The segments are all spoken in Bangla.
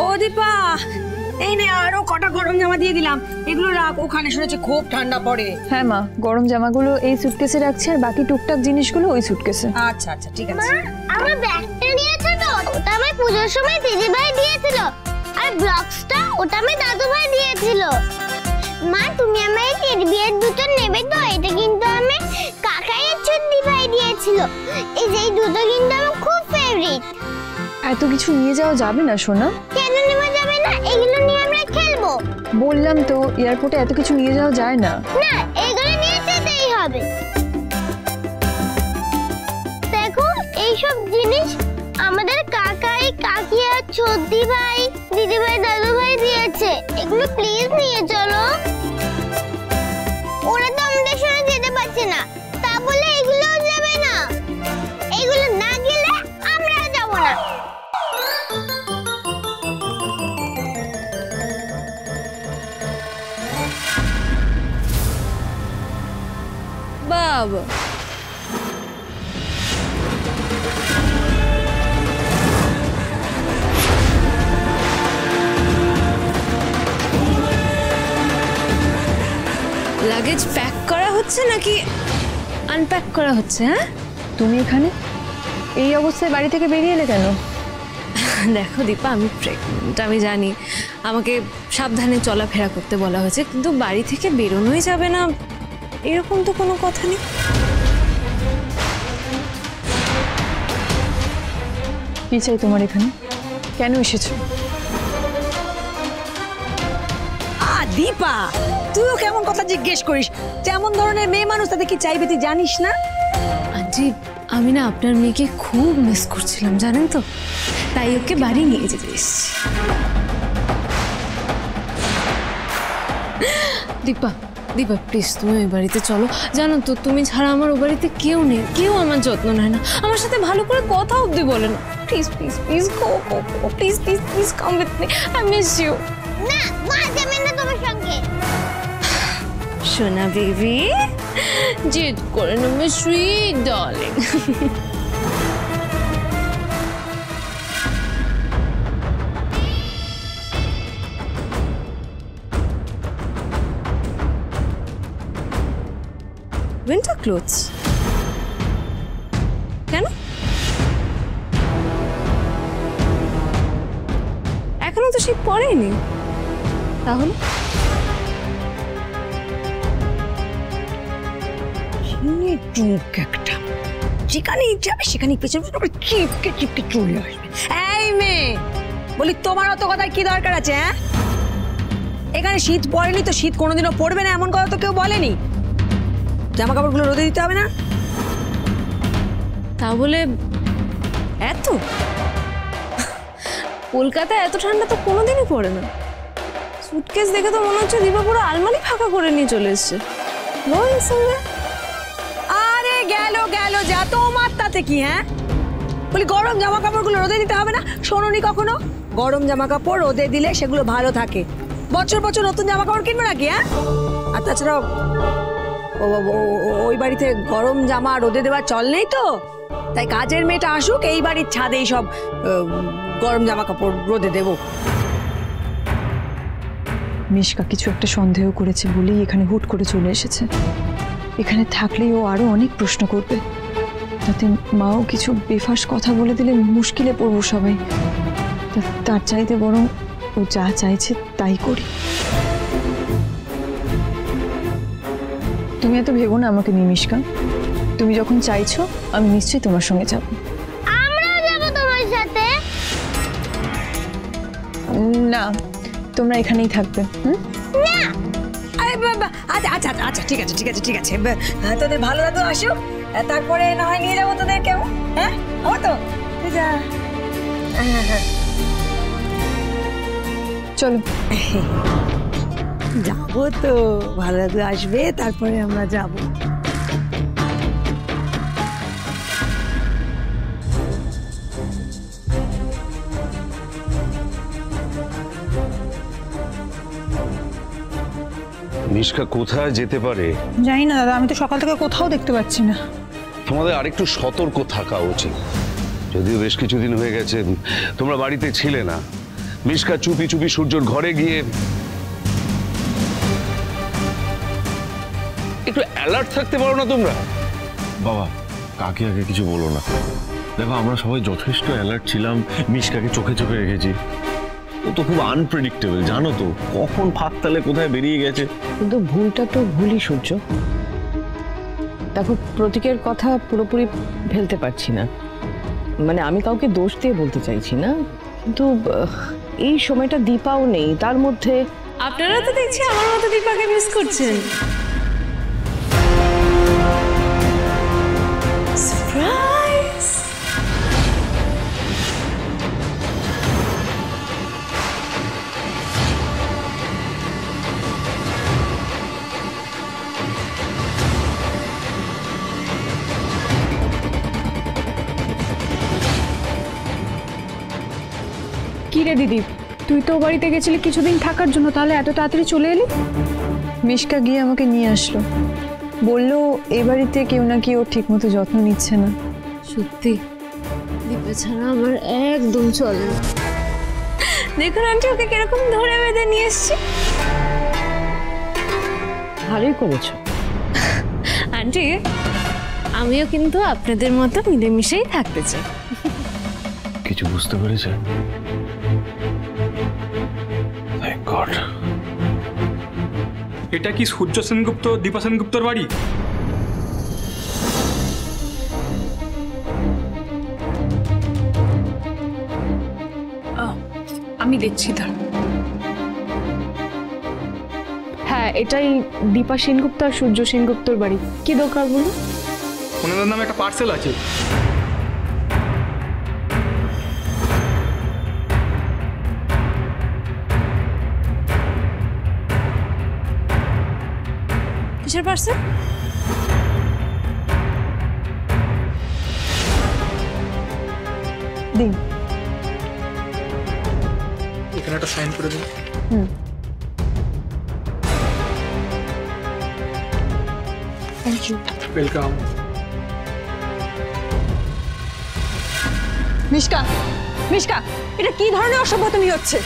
ও দীপা, এই নে আরো কটা গরম জামা দিয়ে দিলাম, এগুলো রাখ, ওখানে শুনেছি খুব ঠান্ডা পড়ে। হ্যাঁ মা, গরম জামাগুলো এই সুটকেসে রাখছি আর বাকি টুকটাক জিনিসগুলো ওই সুটকেসে। আচ্ছা আচ্ছা ঠিক আছে। আমার ব্যাগটা নিয়েছো তো? ওটা আমি পূজোর সময় দিদিভাই দিয়েছিল। আর ব্লকসটা ওটা আমি দাদুভাই দিয়েছিল। মা তুমি আমায় টেডি বিয়ার দুটো নেবে তো? এটা কিন্তু আমি কাকাইয়ের ছোট্টি ভাই দিয়েছিল। এই যে এই দুটো কিন্তু আমার খুব ফেভারিট। এত কিছু নিয়ে যাওয়া যাবে না সোনা। কেন নেওয়া যাবে না? এগুলো নিয়ে আমরা খেলবো। বললাম তো এয়ারপোর্টে এত কিছু নিয়ে যাওয়া যায় না। না, এগুলো নিয়ে যেতেই হবে। দেখো এইসব জিনিস আমাদের কাকাই, কাকিয়া, ছোটদি ভাই, দিদি ভাই, দাদু ভাই দিয়েছে। এগুলো প্লিজ নিয়ে চলো। ওরা তো আমাদের সঙ্গে যেতে পারছে না, তা বলে এগুলোও যাবে না। এগুলো না গেলে আমরা যাব না। বাবা লাগেজ প্যাক করা হচ্ছে নাকি আনপ্যাক করা হচ্ছে? হ্যাঁ, তুমি এখানে এই অবস্থায় বাড়ি থেকে বেরিয়ে এলে কেন? দেখো দীপা, আমি প্রেগনেন্ট, আমি জানি আমাকে সাবধানে চলাফেরা করতে বলা হয়েছে, কিন্তু বাড়ি থেকে বেরোনোই যাবে না এরকম তো কোনো কথা নেই। কি চাই তোমার এখানে? কেন এসেছো? দীপা, তুইও কেমন কথা জিজ্ঞেস করিস? যেমন ধরনের মেয়ে মানুষ তাদের কি চাইবে তুই জানিস না? আন্টি, আমি না আপনার মেয়েকে খুব মিস করছিলাম জানেন তো, তাই ওকে বাড়ি নিয়ে যেতে এসেছি। দীপা, দীপা প্লিজ তুমি ওই বাড়িতে চলো। জানো তো তুমি ছাড়া আমার ও বাড়িতে কেউ নেই, কেউ আমার যত্ন নেয় না, আমার সাথে ভালো করে কথা অবধি বলে না। Please please please go, please please please come with me, I miss you. না, মা যাবে না তোমার সঙ্গে। সোনা বেবি, জিদ করে না my sweet darling. Winter clothes কেন? এখনো তো শীত পড়েনি, তাহলে একটা যেখানেই যাবে সেখানেই পেছনে চিপকে চিপকে চলে আসবে। এই মেয়ে, বলি তোমার অত কথার কি দরকার আছে? হ্যাঁ, এখানে শীত পড়েনি তো শীত কোনোদিনও পড়বে না এমন কথা তো কেউ বলেনি। জামা কাপড়গুলো রোদে দিতে হবে না? তা বলে এত কলকাতায় এত ঠান্ডা তো কোনোদিনই পড়ে না। সুটকেস দেখে তো মনে হচ্ছে দীপা পুরো আলমারি ফাঁকা করে নিয়ে চলে এসছে। আরে গেল গেল যা, তোমার তাতে কি? হ্যাঁ, বলি গরম জামা কাপড়গুলো রোদে দিতে হবে না? শোনোনি কখনো? গরম জামা কাপড় রোদে দিলে সেগুলো ভালো থাকে। বছর বছর নতুন জামা কাপড় কিনবে নাকি? হ্যাঁ, আর তাছাড়া ওই বাড়িতে গরম জামা রোদে দেওয়ার চল নেই তো, তাই কাজের মেয়েটা আসুক, এই বাড়ির ছাদেই সব গরম জামা কাপড় রোদে দেবো। মিশকা কিছু একটা সন্দেহ করেছে বলেই এখানে হুট করে চলে এসেছে। এখানে থাকলেই ও আরো অনেক প্রশ্ন করবে, তাতে মাও কিছু বেফাস কথা বলে দিলে মুশকিলে পড়বো সবাই। তার চাইতে বরং ও যা চাইছে তাই করি। তুমি এত ভেবো না আমাকে নিয়ে মিশকা, তুমি যখন চাইছো আমি নিশ্চয়ই তোমার সঙ্গে যাব। আমরাও যাব তোমার সাথে। না, তোমরা এখানেই থাকবে। না, আরে বাবা, আচ্ছা আচ্ছা আচ্ছা ঠিক আছে ঠিক আছে ঠিক আছে, তোদের ভালো লাগতো আসুক, তারপরে না হয় নিয়ে যাবো তোদের কেউ। হ্যাঁ, আমার তো যা। চলো যাবো তো, ভালো লাগতো আসবে, তারপরে আমরা যাবো। মিশকা কোথায় যেতে পারে জানি না দাদা, আমি তো সকাল থেকে কোথাও দেখতে পাচ্ছি না। তোমাদের আরেকটু সতর্ক থাকা উচিত। যদিও বেশ কিছুদিন হয়ে গেছে তোমরা বাড়িতে ছিলে না, মিশকা চুপি চুপি সূর্যর ঘরে গিয়ে একটু অ্যালার্ট থাকতে পারো না তোমরা? বাবা, কাকে আগে কিছু বলো না। দেখো, আমরা সবাই যথেষ্ট অ্যালার্ট ছিলাম, মিশকাকে চোখে চোখে রেখেছি। ও তো খুব আনপ্রেডিক্টেবল, জানো তো, কখন ফাঁক তালে কোথায় বেরিয়ে গেছে। কিন্তু ভুলটা তো ভুলই সূর্য। দেখো, প্রতীকের কথা পুরোপুরি ফেলতে পারছি না, মানে আমি কাউকে দোষ দিয়ে বলতে চাইছি না, কিন্তু এই সময়টা দীপাও নেই, তার মধ্যে আপনারা তো দেখছি আমার মতো দীপাকে মিস করছেন। সারপ্রাইজ! কি রে দিদি, তুই তো বাড়িতে গেছিলি কিছুদিন থাকার জন্য, তাহলে এত তাড়াতাড়ি চলে এলি? মিশকা গিয়ে আমাকে নিয়ে আসলো, বলল এ বাড়িতে কেউ নাকি ওর ঠিক মতো যত্ন নিচ্ছে না। সত্যি দীপা ছাড়া আমার একদম চলে না। দেখুন আন্টি, ওকে কিরকম ধরে বেঁধে নিয়ে এসছি। ভালোই করেছো আন্টি, আমিও কিন্তু আপনাদের মতো মিলেমিশেই থাকতে চাই। কিছু বুঝতে পেরেছে? Thank God. এটা কি সূর্য সেনগুপ্ত দীপা সেনগুপ্তর বাড়ি? আমি দেখছি তার। হ্যাঁ, এটাই দীপা সেনগুপ্ত আর সূর্য সেনগুপ্তর বাড়ি। কি দরকার বলো? ওনাদের নামে একটা পার্সেল আছে। কিসের পার্সেল? দিন। এখানে একটা সাইন করে দিন। Thank you. Welcome. Mishka, Mishka, এটা কি ধরনের অসভ্যতামি হচ্ছে?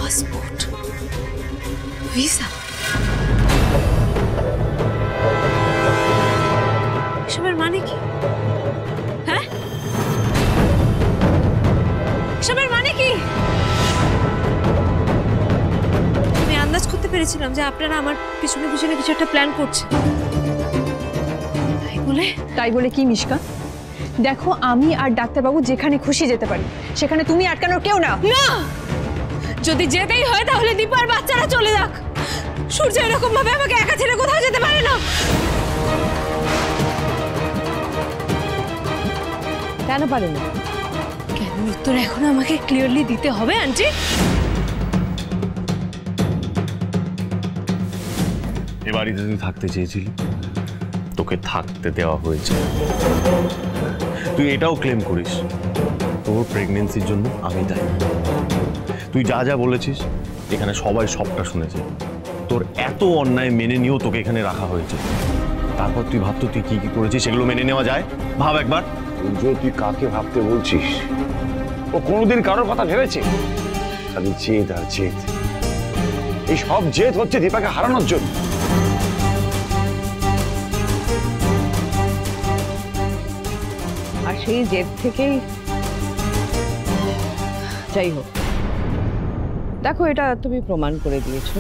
পাসপোর্ট, ভিসা, এসবের মানে কি? হ্যাঁ, এসবের মানে কি? আমি আন্দাজ করতে পেরেছিলাম যে আপনারা আমার পিছনে পিছনে কিছু একটা প্ল্যান করছেন। তাই বলে কি মিশকা? দেখো, আমি আর ডাক্তারবাবু যেখানে খুশি যেতে পারি, সেখানে তুমি আটকানোর কেউ না। না, যদি যেতেই হয় তাহলে দীপা আর বাচ্চারা চলে যাক। সূর্য এরকম ভাবে আমাকে একা ছেড়ে কোথাও যেতে পারে না। কেন পারে না? কেন উত্তর এখন আমাকে ক্লিয়ারলি দিতে হবে আন্টি। এ বাড়িতে তুই থাকতে চেয়েছিলি, তোকে থাকতে দেওয়া হয়েছে। তুই এটাও ক্লেম করিস তোর প্রেগনেন্সির জন্য আমি দায়ী। তুই যা যা বলেছিস এখানে সবাই সবটা শুনেছে। তোর এত অন্যায় মেনে নিয়েও তোকে এখানে রাখা হয়েছে। তারপর তুই ভাবতো তুই কি কি করেছিস সেগুলো মেনে নেওয়া যায়? ভাব একবার। তুই কাকে ভাবতে বলছিস? ও কোনোদিন কারোর কথা ভেবেছে? খালি জেদ আর জেদ। এই সব জেদ হচ্ছে দীপাকে হারানোর জন্য। আর সেই জেদ থেকেই, যাই হোক, দেখো, এটা তুমি প্রমাণ করে দিয়েছো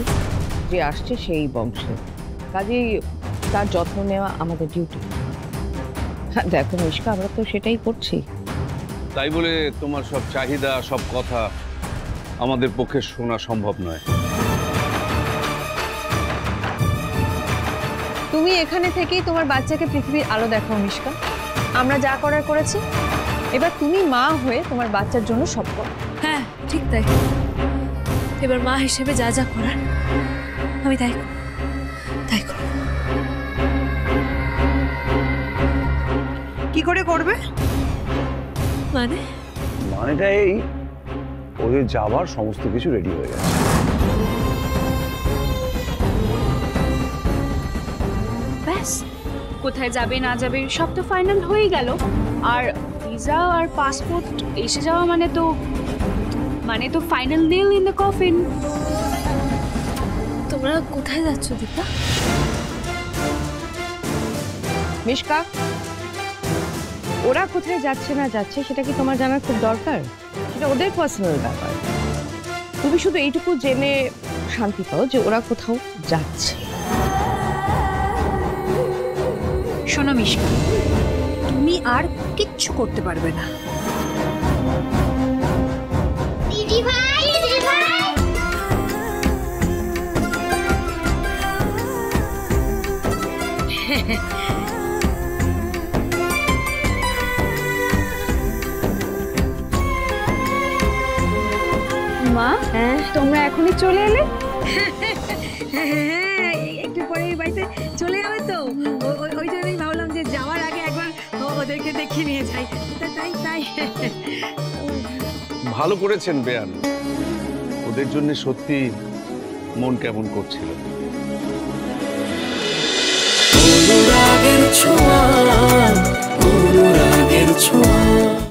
যে আসছে সেই বংশে, কাজেই তার যত্ন নেওয়া আমাদের ডিউটি। দেখো মিশকা, আমরা তো সেটাই করছি। তাই বলে তোমার সব চাহিদা, সব কথা আমাদের পক্ষে শোনা সম্ভব নয়। তুমি এখানে থেকেই তোমার বাচ্চাকে পৃথিবীর আলো দেখাও মিশকা। আমরা যা করার করেছি, এবার তুমি মা হয়ে তোমার বাচ্চার জন্য সব করো। হ্যাঁ, ঠিক তাই। এবার মা হিসেবে যা যা করার আমি তাই করব। কি করে করবে? মানেটা এই, ওদের যাবার সমস্ত কিছু রেডি হয়ে গেছে। ব্যাস, কোথায় যাবে না যাবে সব তো ফাইনাল হয়ে গেল। আর ভিসা আর পাসপোর্ট এসে যাওয়া মানে তো final nail in the coffin. তোমরা কোথায় যাচ্ছ দীপা? মিশকা, ওরা কোথায় যাচ্ছে না যাচ্ছে সেটা কি তোমার জানার খুব দরকার? সেটা ওদের পার্সোনাল ব্যাপার। তুমি শুধু এইটুকু জেনে শান্তি পাও যে ওরা কোথাও যাচ্ছে। শোনো মিশকা, তুমি আর কিচ্ছু করতে পারবে না। দিদি ভাই, দিদি ভাই। মা, তোমরা এখনই চলে এলে? হ্যাঁ, একটু পরে এই বাড়িতে চলে যাবে তো, ওই জন্যই ভাবলাম যে যাওয়ার আগে একবার ওদেরকে দেখে নিয়ে যাই। তাই ভালো করেছেন বেয়ান, ওদের জন্য সত্যি মন কেমন করছিল। অনুরাগের ছোঁয়া, অনুরাগের ছোঁয়া।